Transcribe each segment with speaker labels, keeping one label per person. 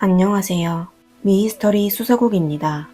Speaker 1: 안녕하세요. 미히스터리 수사국입니다.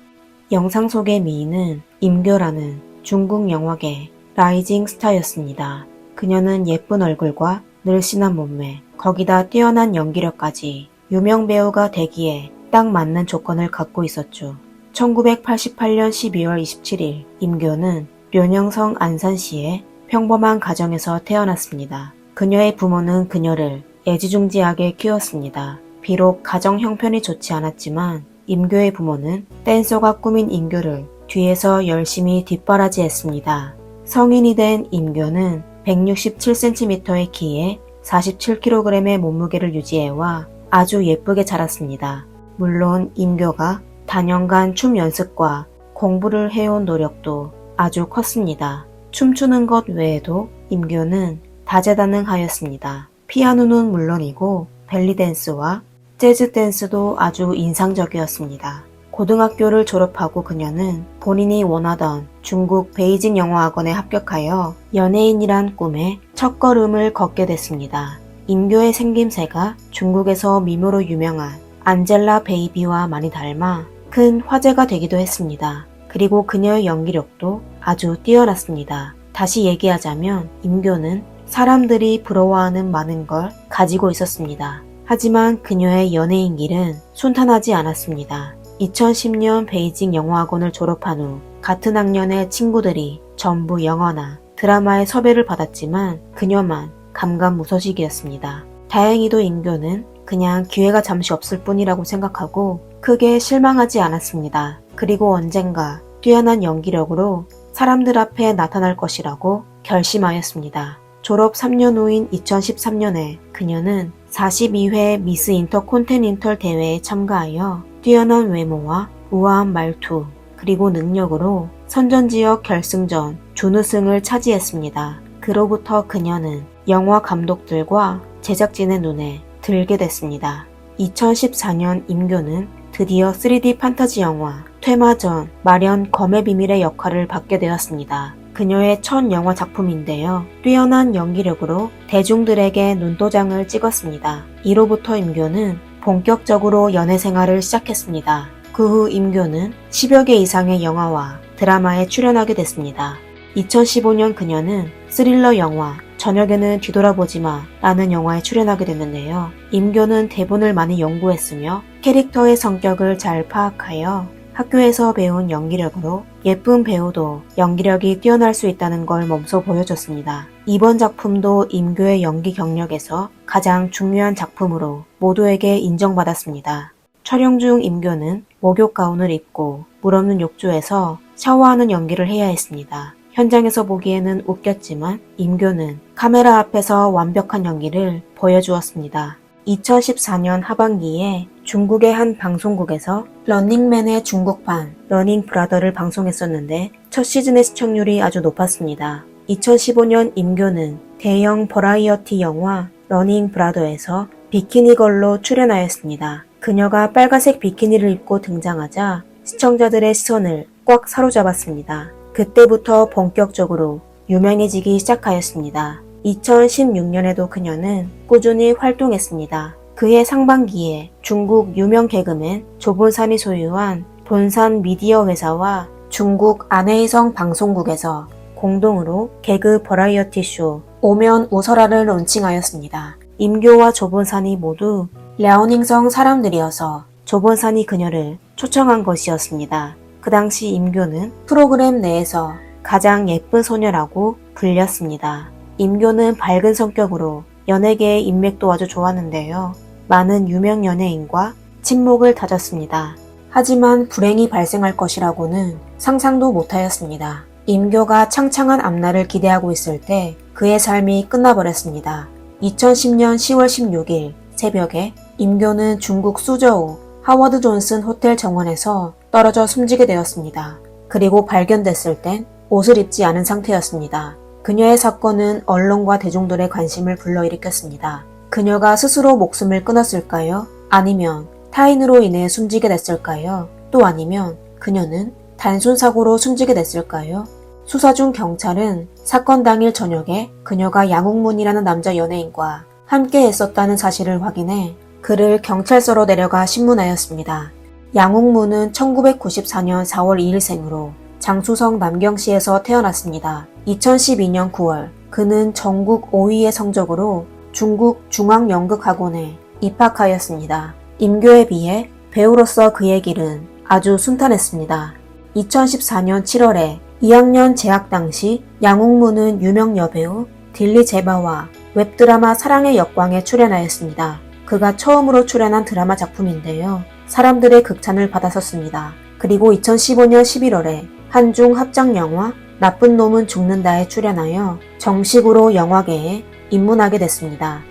Speaker 1: 영상 속의 미희는 임교라는 중국 영화계 라이징 스타였습니다. 그녀는 예쁜 얼굴과 늘씬한 몸매, 거기다 뛰어난 연기력까지 유명 배우가 되기에 딱 맞는 조건을 갖고 있었죠. 1988년 12월 27일 임교는 료녕성 안산시의 평범한 가정에서 태어났습니다. 그녀의 부모는 그녀를 애지중지하게 키웠습니다. 비록 가정 형편이 좋지 않았지만 임교의 부모는 댄서가 꾸민 임교를 뒤에서 열심히 뒷바라지했습니다. 성인이 된 임교는 167cm의 키에 47kg의 몸무게를 유지해와 아주 예쁘게 자랐습니다. 물론 임교가 단연간 춤 연습과 공부를 해온 노력도 아주 컸습니다. 춤추는 것 외에도 임교는 다재다능하였습니다. 피아노는 물론이고 벨리댄스와 재즈 댄스도 아주 인상적이었습니다. 고등학교를 졸업하고 그녀는 본인이 원하던 중국 베이징 영화학원에 합격하여 연예인이란 꿈에 첫걸음을 걷게 됐습니다. 임교의 생김새가 중국에서 미모로 유명한 안젤라 베이비와 많이 닮아 큰 화제가 되기도 했습니다. 그리고 그녀의 연기력도 아주 뛰어났습니다. 다시 얘기하자면 임교는 사람들이 부러워하는 많은 걸 가지고 있었습니다. 하지만 그녀의 연예인 길은 순탄하지 않았습니다. 2010년 베이징 영화학원을 졸업한 후 같은 학년의 친구들이 전부 영화나 드라마에 섭외를 받았지만 그녀만 감감무소식이었습니다. 다행히도 임교는 그냥 기회가 잠시 없을 뿐이라고 생각하고 크게 실망하지 않았습니다. 그리고 언젠가 뛰어난 연기력으로 사람들 앞에 나타날 것이라고 결심하였습니다. 졸업 3년 후인 2013년에 그녀는 42회 미스 인터콘티넨털 대회에 참가하여 뛰어난 외모와 우아한 말투 그리고 능력으로 선전지역 결승전 준우승을 차지했습니다. 그로부터 그녀는 영화 감독들과 제작진의 눈에 들게 됐습니다. 2014년 임교는 드디어 3D 판타지 영화 퇴마전 마련 검의 비밀의 역할을 받게 되었습니다. 그녀의 첫 영화 작품인데요. 뛰어난 연기력으로 대중들에게 눈도장을 찍었습니다. 이로부터 임교는 본격적으로 연애 생활을 시작했습니다. 그 후 임교는 10여 개 이상의 영화와 드라마에 출연하게 됐습니다. 2015년 그녀는 스릴러 영화 저녁에는 뒤돌아보지마 라는 영화에 출연하게 됐는데요. 임교는 대본을 많이 연구했으며 캐릭터의 성격을 잘 파악하여 학교에서 배운 연기력으로 예쁜 배우도 연기력이 뛰어날 수 있다는 걸 몸소 보여줬습니다. 이번 작품도 임교의 연기 경력에서 가장 중요한 작품으로 모두에게 인정받았습니다. 촬영 중 임교는 목욕 가운을 입고 물 없는 욕조에서 샤워하는 연기를 해야 했습니다. 현장에서 보기에는 웃겼지만 임교는 카메라 앞에서 완벽한 연기를 보여주었습니다. 2014년 하반기에 중국의 한 방송국에서 런닝맨의 중국판 러닝 브라더를 방송했었는데 첫 시즌의 시청률이 아주 높았습니다. 2015년 임교는 대형 버라이어티 영화 러닝 브라더에서 비키니걸로 출연하였습니다. 그녀가 빨간색 비키니를 입고 등장하자 시청자들의 시선을 꽉 사로잡았습니다. 그때부터 본격적으로 유명해지기 시작하였습니다. 2016년에도 그녀는 꾸준히 활동했습니다. 그해 상반기에 중국 유명 개그맨 조본산이 소유한 본산 미디어 회사와 중국 안해이성 방송국에서 공동으로 개그 버라이어티 쇼 오면 웃어라를 론칭하였습니다. 임교와 조본산이 모두 랴오닝성 사람들이어서 조본산이 그녀를 초청한 것이었습니다. 그 당시 임교는 프로그램 내에서 가장 예쁜 소녀라고 불렸습니다. 임교는 밝은 성격으로 연예계의 인맥도 아주 좋았는데요. 많은 유명 연예인과 친목을 다졌습니다. 하지만 불행이 발생할 것이라고는 상상도 못하였습니다. 임교가 창창한 앞날을 기대하고 있을 때 그의 삶이 끝나버렸습니다. 2010년 10월 16일 새벽에 임교는 중국 수저우 하워드 존슨 호텔 정원에서 떨어져 숨지게 되었습니다. 그리고 발견됐을 땐 옷을 입지 않은 상태였습니다. 그녀의 사건은 언론과 대중들의 관심을 불러일으켰습니다. 그녀가 스스로 목숨을 끊었을까요? 아니면 타인으로 인해 숨지게 됐을까요? 또 아니면 그녀는 단순 사고로 숨지게 됐을까요? 수사 중 경찰은 사건 당일 저녁에 그녀가 양욱문이라는 남자 연예인과 함께 했었다는 사실을 확인해 그를 경찰서로 내려가 신문하였습니다. 양옥무는 1994년 4월 2일생으로 장수성 남경시에서 태어났습니다. 2012년 9월 그는 전국 5위의 성적으로 중국 중앙연극학원에 입학하였습니다. 임교에 비해 배우로서 그의 길은 아주 순탄했습니다. 2014년 7월에 2학년 재학 당시 양옥무는 유명 여배우 딜리 제바와 웹드라마 사랑의 역광에 출연하였습니다. 그가 처음으로 출연한 드라마 작품인데요. 사람들의 극찬을 받았었습니다. 그리고 2015년 11월에 한중 합작 영화 나쁜 놈은 죽는다에 출연하여 정식으로 영화계에 입문하게 됐습니다.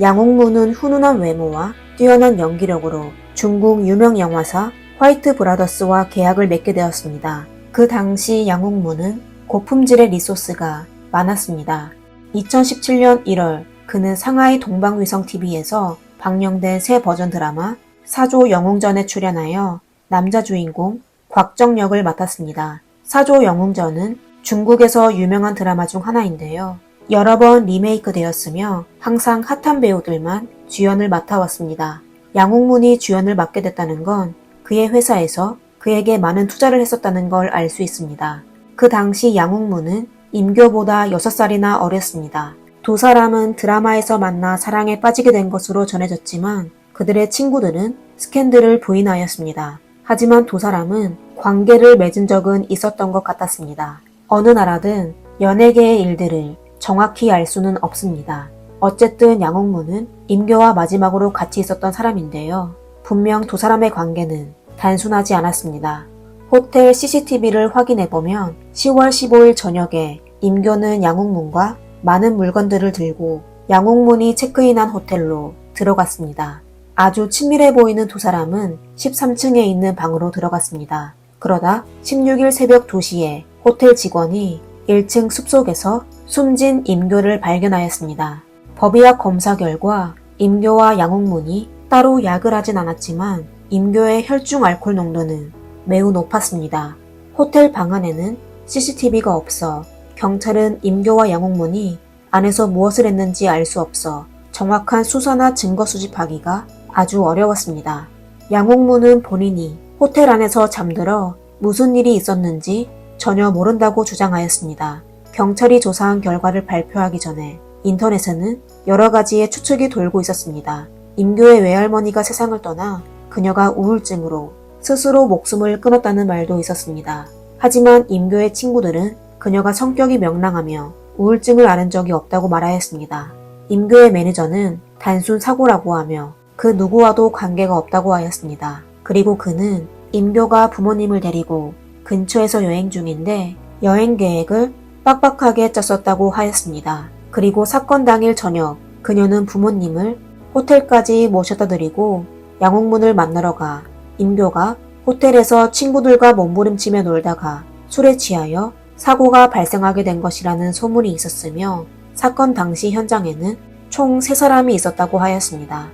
Speaker 1: 양옥무는 훈훈한 외모와 뛰어난 연기력으로 중국 유명 영화사 화이트 브라더스와 계약을 맺게 되었습니다. 그 당시 양옥무는 고품질의 리소스가 많았습니다. 2017년 1월 그는 상하이 동방위성TV에서 방영된 새 버전 드라마 사조 영웅전에 출연하여 남자 주인공 곽정역을 맡았습니다. 사조 영웅전은 중국에서 유명한 드라마 중 하나인데요. 여러 번 리메이크 되었으며 항상 핫한 배우들만 주연을 맡아왔습니다. 양옥문이 주연을 맡게 됐다는 건 그의 회사에서 그에게 많은 투자를 했었다는 걸 알 수 있습니다. 그 당시 양옥문은 임교보다 6살이나 어렸습니다. 두 사람은 드라마에서 만나 사랑에 빠지게 된 것으로 전해졌지만 그들의 친구들은 스캔들을 부인하였습니다. 하지만 두 사람은 관계를 맺은 적은 있었던 것 같았습니다. 어느 나라든 연예계의 일들을 정확히 알 수는 없습니다. 어쨌든 양옥무는 임교와 마지막으로 같이 있었던 사람인데요. 분명 두 사람의 관계는 단순하지 않았습니다. 호텔 CCTV를 확인해보면 10월 15일 저녁에 임교는 양옥문과 많은 물건들을 들고 양옥문이 체크인한 호텔로 들어갔습니다. 아주 친밀해 보이는 두 사람은 13층에 있는 방으로 들어갔습니다. 그러다 16일 새벽 2시에 호텔 직원이 1층 숲속에서 숨진 임교를 발견하였습니다. 법의학 검사 결과 임교와 양옥문이 따로 약을 하진 않았지만 임교의 혈중 알코올 농도는 매우 높았습니다. 호텔 방 안에는 CCTV가 없어 경찰은 임교와 양옥문이 안에서 무엇을 했는지 알 수 없어 정확한 수사나 증거 수집하기가 아주 어려웠습니다. 양옥문은 본인이 호텔 안에서 잠들어 무슨 일이 있었는지 전혀 모른다고 주장하였습니다. 경찰이 조사한 결과를 발표하기 전에 인터넷에는 여러 가지의 추측이 돌고 있었습니다. 임교의 외할머니가 세상을 떠나 그녀가 우울증으로 스스로 목숨을 끊었다는 말도 있었습니다. 하지만 임교의 친구들은 그녀가 성격이 명랑하며 우울증을 앓은 적이 없다고 말하였습니다. 임교의 매니저는 단순 사고라고 하며 그 누구와도 관계가 없다고 하였습니다. 그리고 그는 임교가 부모님을 데리고 근처에서 여행 중인데 여행 계획을 빡빡하게 짰었다고 하였습니다. 그리고 사건 당일 저녁 그녀는 부모님을 호텔까지 모셔다 드리고 양옥문을 만나러 가 임교가 호텔에서 친구들과 몸부림치며 놀다가 술에 취하여 사고가 발생하게 된 것이라는 소문이 있었으며 사건 당시 현장에는 총 3사람이 있었다고 하였습니다.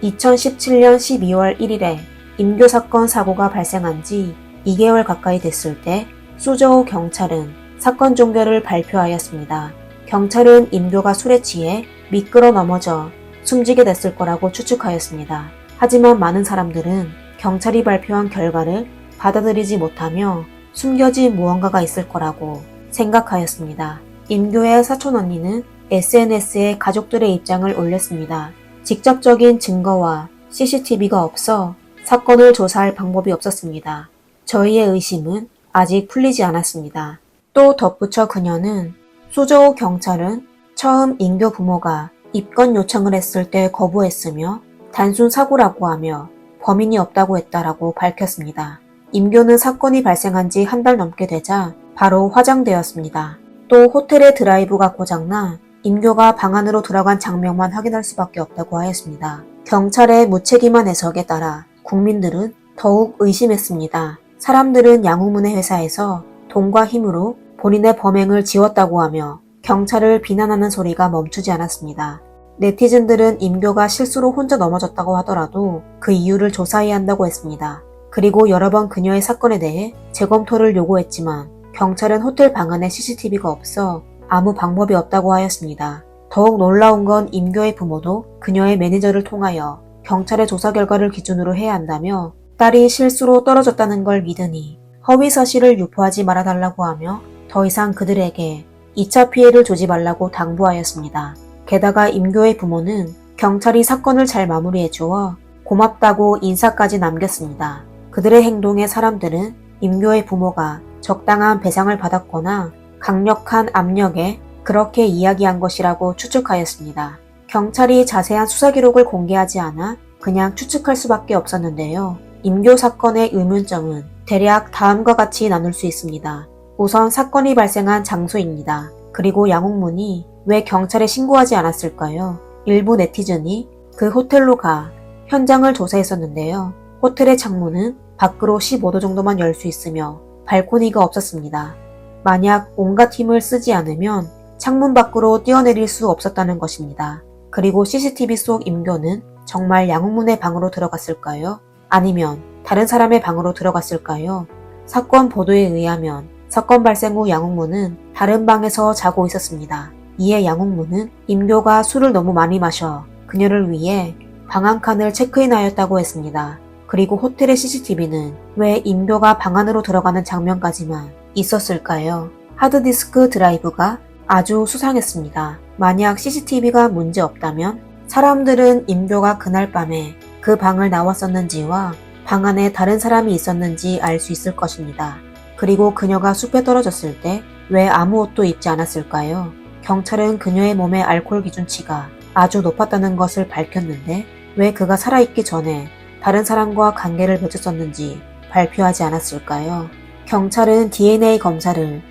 Speaker 1: 2017년 12월 1일에 임교 사건 사고가 발생한 지 2개월 가까이 됐을 때 수저우 경찰은 사건 종결을 발표하였습니다. 경찰은 임교가 술에 취해 미끄러 넘어져 숨지게 됐을 거라고 추측하였습니다. 하지만 많은 사람들은 경찰이 발표한 결과를 받아들이지 못하며 숨겨진 무언가가 있을 거라고 생각하였습니다. 임교의 사촌 언니는 SNS에 가족들의 입장을 올렸습니다. 직접적인 증거와 CCTV가 없어 사건을 조사할 방법이 없었습니다. 저희의 의심은 아직 풀리지 않았습니다. 또 덧붙여 그녀는 수저우 경찰은 처음 임교 부모가 입건 요청을 했을 때 거부했으며 단순 사고라고 하며 범인이 없다고 했다라고 밝혔습니다. 임교는 사건이 발생한 지 한 달 넘게 되자 바로 화장되었습니다. 또 호텔의 드라이브가 고장나 임교가 방 안으로 들어간 장면만 확인할 수밖에 없다고 하였습니다. 경찰의 무책임한 해석에 따라 국민들은 더욱 의심했습니다. 사람들은 양옥문의 회사에서 돈과 힘으로 본인의 범행을 지웠다고 하며 경찰을 비난하는 소리가 멈추지 않았습니다. 네티즌들은 임교가 실수로 혼자 넘어졌다고 하더라도 그 이유를 조사해야 한다고 했습니다. 그리고 여러 번 그녀의 사건에 대해 재검토를 요구했지만 경찰은 호텔 방 안에 CCTV가 없어 아무 방법이 없다고 하였습니다. 더욱 놀라운 건 임교의 부모도 그녀의 매니저를 통하여 경찰의 조사 결과를 기준으로 해야 한다며 딸이 실수로 떨어졌다는 걸 믿으니 허위 사실을 유포하지 말아달라고 하며 더 이상 그들에게 2차 피해를 주지 말라고 당부하였습니다. 게다가 임교의 부모는 경찰이 사건을 잘 마무리해 주어 고맙다고 인사까지 남겼습니다. 그들의 행동에 사람들은 임교의 부모가 적당한 배상을 받았거나 강력한 압력에 그렇게 이야기한 것이라고 추측하였습니다. 경찰이 자세한 수사 기록을 공개하지 않아 그냥 추측할 수밖에 없었는데요. 임교 사건의 의문점은 대략 다음과 같이 나눌 수 있습니다. 우선 사건이 발생한 장소입니다. 그리고 양옥문이 왜 경찰에 신고하지 않았을까요? 일부 네티즌이 그 호텔로 가 현장을 조사했었는데요. 호텔의 창문은 밖으로 15도 정도만 열 수 있으며 발코니가 없었습니다. 만약 온갖 힘을 쓰지 않으면 창문 밖으로 뛰어내릴 수 없었다는 것입니다. 그리고 CCTV 속 임교는 정말 양옥문의 방으로 들어갔을까요? 아니면 다른 사람의 방으로 들어갔을까요? 사건 보도에 의하면 사건 발생 후 양옥문은 다른 방에서 자고 있었습니다. 이에 양옥문은 임교가 술을 너무 많이 마셔 그녀를 위해 방 한 칸을 체크인하였다고 했습니다. 그리고 호텔의 CCTV는 왜 임교가 방 안으로 들어가는 장면까지만 있었을까요? 하드디스크 드라이브가 아주 수상했습니다. 만약 CCTV가 문제 없다면 사람들은 임교가 그날 밤에 그 방을 나왔었는지와 방 안에 다른 사람이 있었는지 알 수 있을 것입니다. 그리고 그녀가 숲에 떨어졌을 때 왜 아무 옷도 입지 않았을까요? 경찰은 그녀의 몸의 알코올 기준치가 아주 높았다는 것을 밝혔는데 왜 그가 살아있기 전에 다른 사람과 관계를 맺었었는지 발표하지 않았을까요? 경찰은 DNA 검사를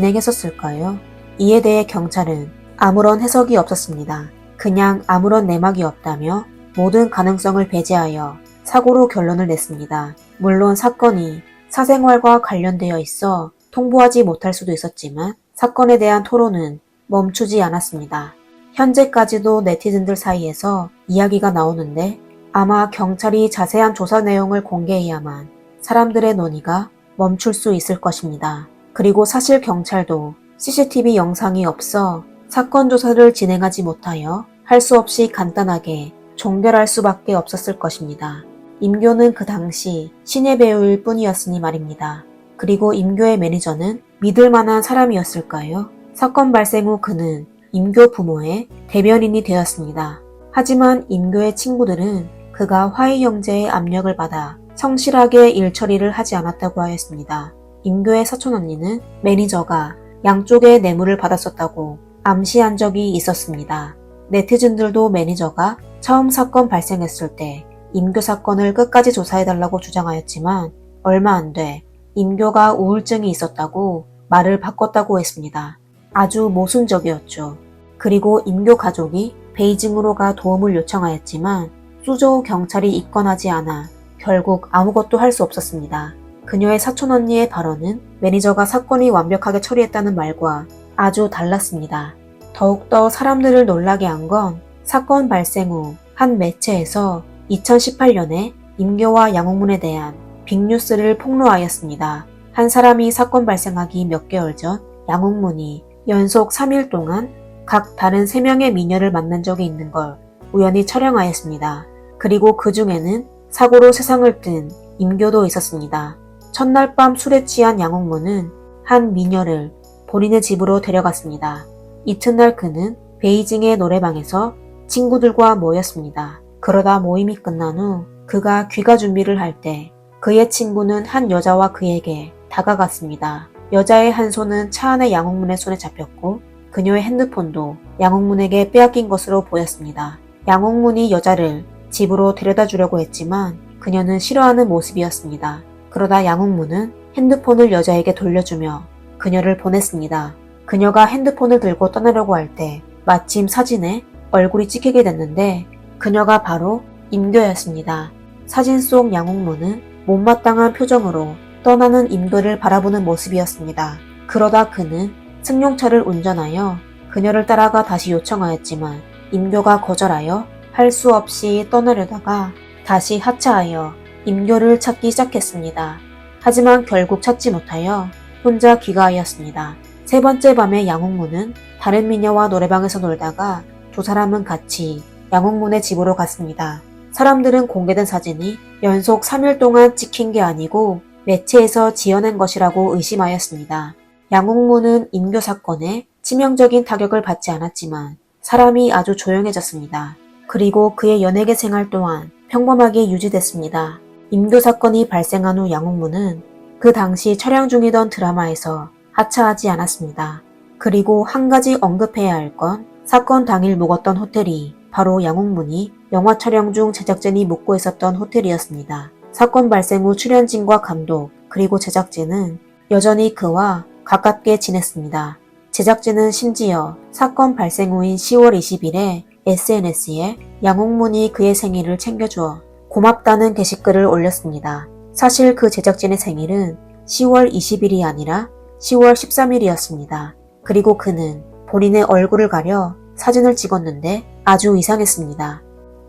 Speaker 1: 진행했었을까요? 이에 대해 경찰은 아무런 해석이 없었습니다. 그냥 아무런 내막이 없다며 모든 가능성을 배제하여 사고로 결론을 냈습니다. 물론 사건이 사생활과 관련되어 있어 통보하지 못할 수도 있었지만 사건에 대한 토론은 멈추지 않았습니다. 현재까지도 네티즌들 사이에서 이야기가 나오는데 아마 경찰이 자세한 조사 내용을 공개해야만 사람들의 논의가 멈출 수 있을 것입니다. 그리고 사실 경찰도 CCTV 영상이 없어 사건 조사를 진행하지 못하여 할 수 없이 간단하게 종결할 수밖에 없었을 것입니다. 임교는 그 당시 신예 배우일 뿐이었으니 말입니다. 그리고 임교의 매니저는 믿을 만한 사람이었을까요? 사건 발생 후 그는 임교 부모의 대변인이 되었습니다. 하지만 임교의 친구들은 그가 화이 형제의 압력을 받아 성실하게 일 처리를 하지 않았다고 하였습니다. 임교의 사촌 언니는 매니저가 양쪽의 뇌물을 받았었다고 암시한 적이 있었습니다. 네티즌들도 매니저가 처음 사건 발생했을 때 임교 사건을 끝까지 조사해달라고 주장하였지만 얼마 안 돼 임교가 우울증이 있었다고 말을 바꿨다고 했습니다. 아주 모순적이었죠. 그리고 임교 가족이 베이징으로 가 도움을 요청하였지만 수저우 경찰이 입건하지 않아 결국 아무것도 할 수 없었습니다. 그녀의 사촌 언니의 발언은 매니저가 사건이 완벽하게 처리했다는 말과 아주 달랐습니다. 더욱더 사람들을 놀라게 한 건 사건 발생 후 한 매체에서 2018년에 임교와 양옥문에 대한 빅뉴스를 폭로하였습니다. 한 사람이 사건 발생하기 몇 개월 전 양옥문이 연속 3일 동안 각 다른 3명의 미녀를 만난 적이 있는 걸 우연히 촬영하였습니다. 그리고 그 중에는 사고로 세상을 뜬 임교도 있었습니다. 첫날 밤 술에 취한 양옥문은 한 미녀를 본인의 집으로 데려갔습니다. 이튿날 그는 베이징의 노래방에서 친구들과 모였습니다. 그러다 모임이 끝난 후 그가 귀가 준비를 할 때 그의 친구는 한 여자와 그에게 다가갔습니다. 여자의 한 손은 차 안의 양옥문의 손에 잡혔고 그녀의 핸드폰도 양옥문에게 빼앗긴 것으로 보였습니다. 양옥문이 여자를 집으로 데려다 주려고 했지만 그녀는 싫어하는 모습이었습니다. 그러다 양옥문은 핸드폰을 여자에게 돌려주며 그녀를 보냈습니다. 그녀가 핸드폰을 들고 떠나려고 할 때 마침 사진에 얼굴이 찍히게 됐는데 그녀가 바로 임교였습니다. 사진 속 양옥문은 못마땅한 표정으로 떠나는 임교를 바라보는 모습이었습니다. 그러다 그는 승용차를 운전하여 그녀를 따라가 다시 요청하였지만 임교가 거절하여 할 수 없이 떠나려다가 다시 하차하여 임교를 찾기 시작했습니다. 하지만 결국 찾지 못하여 혼자 귀가하였습니다. 세 번째 밤에 양옥문은 다른 미녀와 노래방에서 놀다가 두 사람은 같이 양옥문의 집으로 갔습니다. 사람들은 공개된 사진이 연속 3일 동안 찍힌 게 아니고 매체에서 지어낸 것이라고 의심하였습니다. 양옥무는 인교 사건에 치명적인 타격을 받지 않았지만 사람이 아주 조용해졌습니다. 그리고 그의 연예계 생활 또한 평범하게 유지됐습니다. 임교 사건이 발생한 후 양옥무는 그 당시 촬영 중이던 드라마에서 하차하지 않았습니다. 그리고 한 가지 언급해야 할 건 사건 당일 묵었던 호텔이 바로 양옥문이 영화 촬영 중 제작진이 묵고 있었던 호텔이었습니다. 사건 발생 후 출연진과 감독 그리고 제작진은 여전히 그와 가깝게 지냈습니다. 제작진은 심지어 사건 발생 후인 10월 20일에 SNS에 양옥문이 그의 생일을 챙겨주어 고맙다는 게시글을 올렸습니다. 사실 그 제작진의 생일은 10월 20일이 아니라 10월 13일이었습니다. 그리고 그는 본인의 얼굴을 가려 사진을 찍었는데 아주 이상했습니다.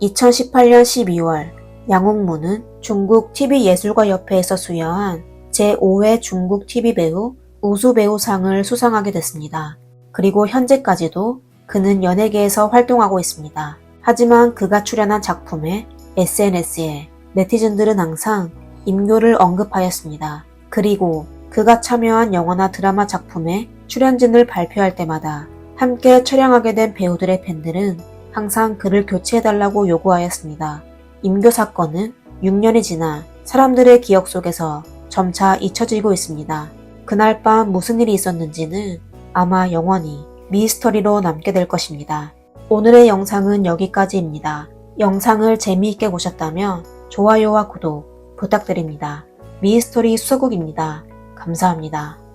Speaker 1: 2018년 12월 양옥무는 중국 TV예술가협회에서 수여한 제5회 중국 TV배우 우수배우상을 수상하게 됐습니다. 그리고 현재까지도 그는 연예계에서 활동하고 있습니다. 하지만 그가 출연한 작품에 SNS에 네티즌들은 항상 임교를 언급하였습니다. 그리고 그가 참여한 영화나 드라마 작품에 출연진을 발표할 때마다 함께 촬영하게 된 배우들의 팬들은 항상 그를 교체해달라고 요구하였습니다. 임교 사건은 6년이 지나 사람들의 기억 속에서 점차 잊혀지고 있습니다. 그날 밤 무슨 일이 있었는지는 아마 영원히 미스터리로 남게 될 것입니다. 오늘의 영상은 여기까지입니다. 영상을 재미있게 보셨다면 좋아요와 구독 부탁드립니다. 미스터리 수사국입니다. 감사합니다.